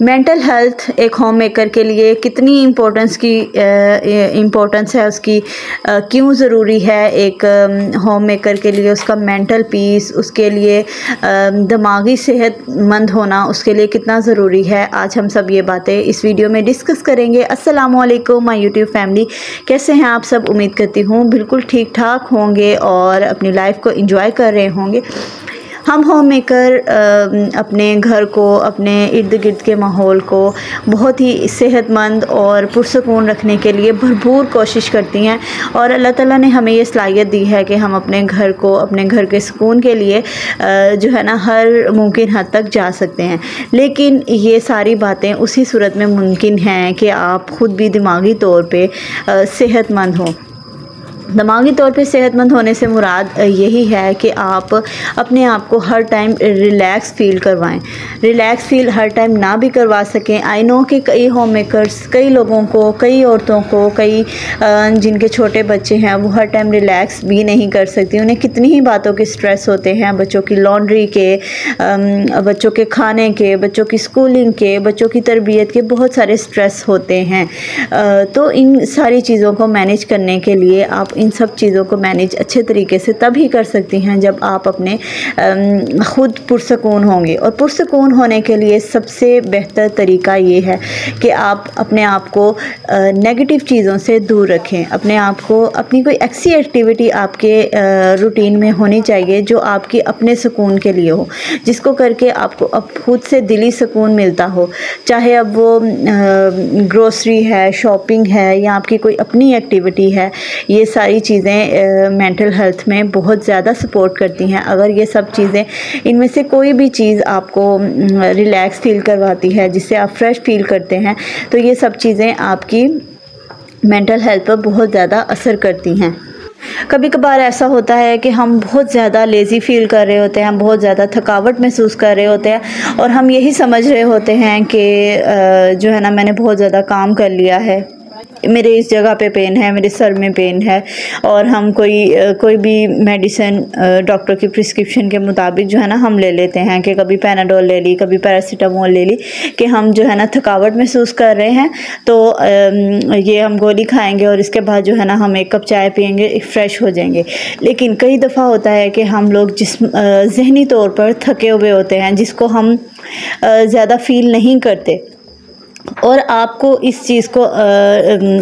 Mental health एक home maker के लिए कितनी इम्पोर्टेंस है उसकी, क्यों ज़रूरी है एक होम मेकर के लिए, उसका मेंटल पीस, उसके लिए दिमागी सेहतमंद होना उसके लिए कितना ज़रूरी है। आज हम सब ये बातें इस वीडियो में डिस्कस करेंगे। अस्सलाम वालेकुम माय यूट्यूब फैमिली, कैसे हैं आप सब? उम्मीद करती हूँ बिल्कुल ठीक ठाक होंगे और अपनी लाइफ को एंजॉय कर रहे होंगे। हम होम मेकर अपने घर को, अपने इर्द गिर्द के माहौल को बहुत ही सेहतमंद और पुरसकून रखने के लिए भरपूर कोशिश करती हैं और अल्लाह ताला ने हमें ये सलाहियत दी है कि हम अपने घर को, अपने घर के सुकून के लिए जो है ना हर मुमकिन हद तक जा सकते हैं। लेकिन ये सारी बातें उसी सूरत में मुमकिन हैं कि आप ख़ुद भी दिमागी तौर पे सेहतमंद हो। दिमागी तौर पे सेहतमंद होने से मुराद यही है कि आप अपने आप को हर टाइम रिलैक्स फ़ील करवाएं। रिलैक्स फ़ील हर टाइम ना भी करवा सकें। आई नो कि कई होम मेकर्स, कई लोगों को, कई औरतों को, कई जिनके छोटे बच्चे हैं वो हर टाइम रिलैक्स भी नहीं कर सकती। उन्हें कितनी ही बातों के स्ट्रेस होते हैं, बच्चों की लॉन्ड्री के, बच्चों के खाने के, बच्चों की स्कूलिंग के, बच्चों की तरबियत के, बहुत सारे स्ट्रेस होते हैं। तो इन सारी चीज़ों को मैनेज करने के लिए आप इन सब चीज़ों को मैनेज अच्छे तरीके से तभी कर सकती हैं जब आप अपने ख़ुद पुरसकून होंगे। और पुरसकून होने के लिए सबसे बेहतर तरीका ये है कि आप अपने आप को नेगेटिव चीज़ों से दूर रखें। अपने आप को, अपनी कोई ऐसी एक्टिविटी आपके रूटीन में होनी चाहिए जो आपकी अपने सुकून के लिए हो, जिसको करके आपको अब खुद से दिली सुकून मिलता हो। चाहे अब वो ग्रोसरी है, शॉपिंग है या आपकी कोई अपनी एक्टिविटी है, ये सारी चीज़ें मेंटल हेल्थ में बहुत ज़्यादा सपोर्ट करती हैं। अगर ये सब चीज़ें, इनमें से कोई भी चीज़ आपको रिलैक्स फील करवाती है, जिससे आप फ्रेश फील करते हैं, तो ये सब चीज़ें आपकी मेंटल हेल्थ पर बहुत ज़्यादा असर करती हैं। कभी कभार ऐसा होता है कि हम बहुत ज़्यादा लेज़ी फ़ील कर रहे होते हैं, हम बहुत ज़्यादा थकावट महसूस कर रहे होते हैं और हम यही समझ रहे होते हैं कि जो है ना, मैंने बहुत ज़्यादा काम कर लिया है, मेरे इस जगह पे पेन है, मेरे सर में पेन है, और हम कोई भी मेडिसिन डॉक्टर की प्रिस्क्रिप्शन के मुताबिक जो है ना हम ले लेते हैं कि कभी पैनाडोल ले ली, कभी पैरासीटामोल ले ली, कि हम जो है ना थकावट महसूस कर रहे हैं तो ये हम गोली खाएंगे और इसके बाद जो है ना हम एक कप चाय पियेंगे, फ्रेश हो जाएंगे। लेकिन कई दफ़ा होता है कि हम लोग ज़हनी तौर पर थके हुए होते हैं, जिसको हम ज़्यादा फ़ील नहीं करते, और आपको इस चीज़ को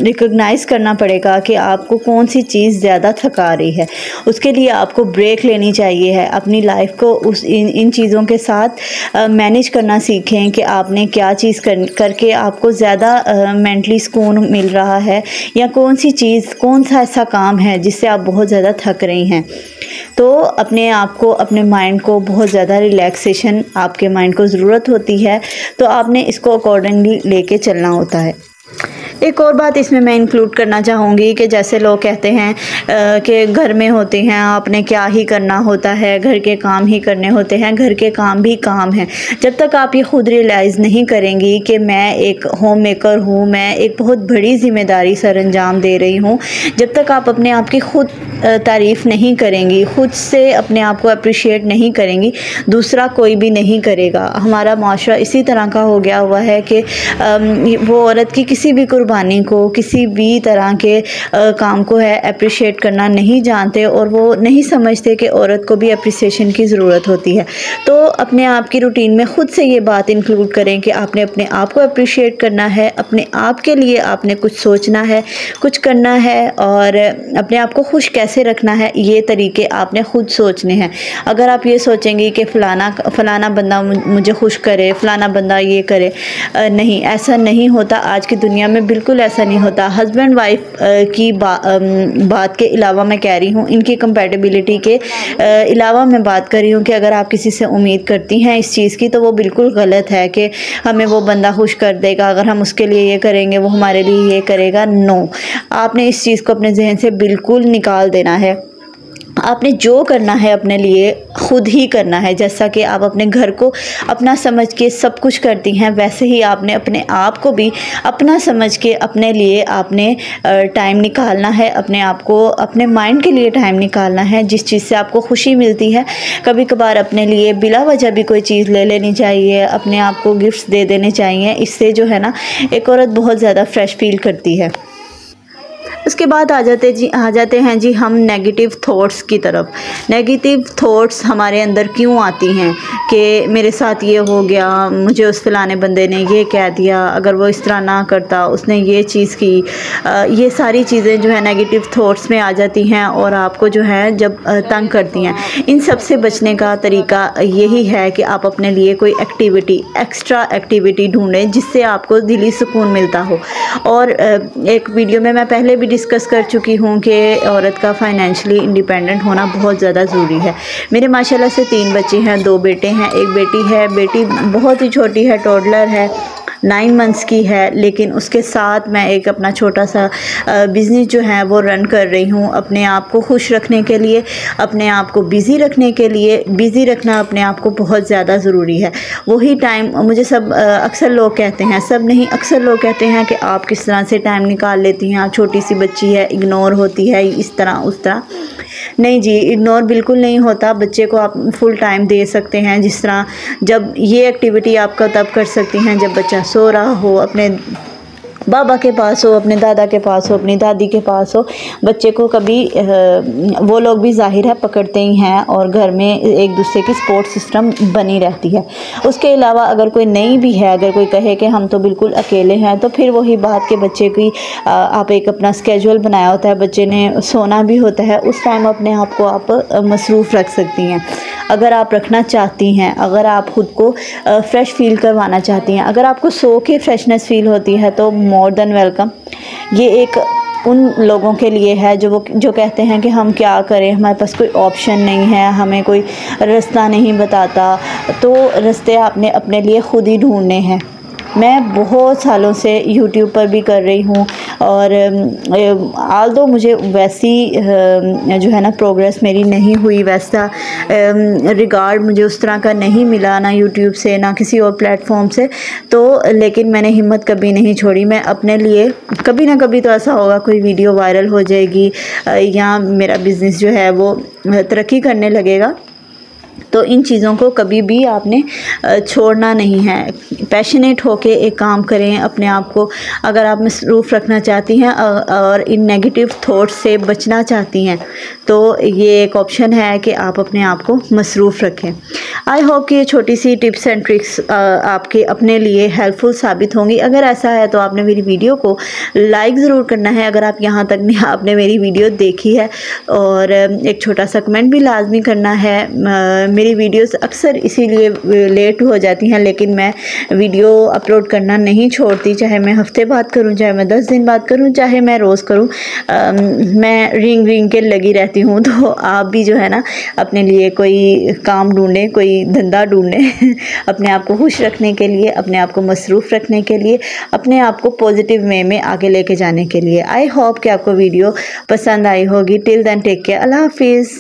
रिकॉग्नाइज़ करना पड़ेगा कि आपको कौन सी चीज़ ज़्यादा थका रही है। उसके लिए आपको ब्रेक लेनी चाहिए है। अपनी लाइफ को इन चीज़ों के साथ मैनेज करना सीखें कि आपने क्या चीज़ करके आपको ज़्यादा मेंटली सुकून मिल रहा है, या कौन सी चीज़, कौन सा ऐसा काम है जिससे आप बहुत ज़्यादा थक रही हैं। तो अपने आप को, अपने माइंड को बहुत ज़्यादा रिलैक्सेशन आपके माइंड को ज़रूरत होती है, तो आपने इसको अकॉर्डिंगली लेके चलना होता है। एक और बात इसमें मैं इंक्लूड करना चाहूँगी कि जैसे लोग कहते हैं कि घर में होते हैं, आपने क्या ही करना होता है, घर के काम ही करने होते हैं। घर के काम भी काम हैं। जब तक आप ये खुद रियलाइज़ नहीं करेंगी कि मैं एक होम मेकर हूँ, मैं एक बहुत बड़ी ज़िम्मेदारी सर अंजाम दे रही हूँ, जब तक आप अपने आप की खुद तारीफ़ नहीं करेंगी, खुद से अपने आप को अप्रिशिएट नहीं करेंगी, दूसरा कोई भी नहीं करेगा। हमारा माशरा इसी तरह का हो गया हुआ है कि वो औरत की किसी भी कुर्बानी को, किसी भी तरह के काम को है अप्रिशिएट करना नहीं जानते, और वो नहीं समझते कि औरत को भी अप्रिसिएशन की ज़रूरत होती है। तो अपने आप की रूटीन में ख़ुद से ये बात इंक्लूड करें कि आपने अपने आप को अप्रिशिएट करना है, अपने आप के लिए आपने कुछ सोचना है, कुछ करना है, और अपने आप को खुश कैसे रखना है, ये तरीके आपने ख़ुद सोचने हैं। अगर आप ये सोचेंगे कि फ़लाना बंदा मुझे खुश करे, फ़लाना बंदा ये करे, नहीं, ऐसा नहीं होता। आज की दुनिया में बिल्कुल ऐसा नहीं होता। हस्बैंड वाइफ की बात के अलावा मैं कह रही हूँ, इनकी कंपैटिबिलिटी के अलावा मैं बात कर रही हूँ कि अगर आप किसी से उम्मीद करती हैं इस चीज़ की, तो वो बिल्कुल गलत है कि हमें वो बंदा खुश कर देगा, अगर हम उसके लिए ये करेंगे वो हमारे लिए ये करेगा। नो, आपने इस चीज़ को अपने जहन से बिल्कुल निकाल देना है। आपने जो करना है अपने लिए खुद ही करना है। जैसा कि आप अपने घर को अपना समझ के सब कुछ करती हैं, वैसे ही आपने अपने आप को भी अपना समझ के अपने लिए आपने टाइम निकालना है, अपने आप को अपने माइंड के लिए टाइम निकालना है। जिस चीज़ से आपको खुशी मिलती है, कभी कभार अपने लिए बिला वजह भी कोई चीज़ ले लेनी चाहिए, अपने आप को गिफ्ट्स दे देने चाहिए। इससे जो है ना एक औरत बहुत ज़्यादा फ्रेश फील करती है। उसके बाद आ जाते हैं जी हम नेगेटिव थॉट्स की तरफ। नेगेटिव थॉट्स हमारे अंदर क्यों आती हैं कि मेरे साथ ये हो गया, मुझे उस फलाने बंदे ने ये कह दिया, अगर वो इस तरह ना करता, उसने ये चीज़ की। ये सारी चीज़ें जो है नेगेटिव थॉट्स में आ जाती हैं और आपको जो है जब तंग करती हैं। इन सब से बचने का तरीका यही है कि आप अपने लिए कोई एक्टिविटी, एक्स्ट्रा एक्टिविटी ढूंढें जिससे आपको दिली सुकून मिलता हो। और एक वीडियो में मैं पहले भी डिस्कस कर चुकी हूँ कि औरत का फाइनेंशियली इंडिपेंडेंट होना बहुत ज़्यादा ज़रूरी है। मेरे माशाल्लाह से 3 बच्चे हैं, 2 बेटे हैं, 1 बेटी है। बेटी बहुत ही छोटी है, टॉडलर है, 9 मंथ्स की है, लेकिन उसके साथ मैं एक अपना छोटा सा बिज़नेस जो है वो रन कर रही हूँ। अपने आप को खुश रखने के लिए, अपने आप को बिज़ी रखने के लिए, बिज़ी रखना अपने आप को बहुत ज़्यादा ज़रूरी है। वही टाइम मुझे सब अक्सर लोग कहते हैं, सब नहीं अक्सर लोग कहते हैं कि आप किस तरह से टाइम निकाल लेती हैं, आप छोटी सी बच्ची है, इग्नोर होती है इस तरह उस तरह। नहीं जी, इग्नोर बिल्कुल नहीं होता। बच्चे को आप फुल टाइम दे सकते हैं। जिस तरह जब ये एक्टिविटी आपका तब कर सकती हैं जब बच्चा सो रहा हो, अपने बाबा के पास हो, अपने दादा के पास हो, अपनी दादी के पास हो। बच्चे को कभी वो लोग भी ज़ाहिर है पकड़ते ही हैं और घर में एक दूसरे की सपोर्ट सिस्टम बनी रहती है। उसके अलावा अगर कोई नहीं भी है, अगर कोई कहे कि हम तो बिल्कुल अकेले हैं, तो फिर वही बात के बच्चे की आप एक अपना स्केड्यूल बनाया होता है, बच्चे ने सोना भी होता है, उस टाइम अपने आप को आप मसरूफ़ रख सकती हैं अगर आप रखना चाहती हैं। अगर आप ख़ुद को फ़्रेश फील करवाना चाहती हैं, अगर आपको सो के फ्रेशनेस फील होती है तो मोर देन वेलकम। ये एक उन लोगों के लिए है जो कहते हैं कि हम क्या करें, हमारे पास कोई ऑप्शन नहीं है, हमें कोई रास्ता नहीं बताता। तो रास्ते आपने अपने लिए ख़ुद ही ढूंढने हैं। मैं बहुत सालों से YouTube पर भी कर रही हूँ और आल्दो मुझे वैसी जो है ना प्रोग्रेस मेरी नहीं हुई, वैसा रिगार्ड मुझे उस तरह का नहीं मिला, ना YouTube से ना किसी और प्लेटफॉर्म से। तो लेकिन मैंने हिम्मत कभी नहीं छोड़ी। मैं अपने लिए कभी ना कभी तो ऐसा होगा, कोई वीडियो वायरल हो जाएगी या मेरा बिज़नेस जो है वो तरक्की करने लगेगा। तो इन चीज़ों को कभी भी आपने छोड़ना नहीं है। पैशनेट होके एक काम करें अपने आप को। अगर आप मसरूफ़ रखना चाहती हैं और इन नेगेटिव थॉट्स से बचना चाहती हैं तो ये एक ऑप्शन है कि आप अपने आप को मसरूफ़ रखें। आई होप कि ये छोटी सी टिप्स एंड ट्रिक्स आपके अपने लिए हेल्पफुल साबित होंगी। अगर ऐसा है तो आपने मेरी वीडियो को लाइक ज़रूर करना है अगर आप यहाँ तक नहीं आपने मेरी वीडियो देखी है, और एक छोटा सा कमेंट भी लाजमी करना है। मेरी वीडियोस अक्सर इसीलिए लेट हो जाती हैं, लेकिन मैं वीडियो अपलोड करना नहीं छोड़ती, चाहे मैं हफ्ते बाद करूं, चाहे मैं 10 दिन बाद करूं, चाहे मैं रोज़ करूं। मैं रिंग के लगी रहती हूं। तो आप भी जो है ना अपने लिए कोई काम ढूंढें, कोई धंधा ढूंढें अपने आप को खुश रखने के लिए, अपने आप को मसरूफ़ रखने के लिए, अपने आप को पॉजिटिव वे में आगे लेके जाने के लिए। आई होप कि आपको वीडियो पसंद आई होगी। टिल देन टेक केयर, अल्लाह हाफिज़।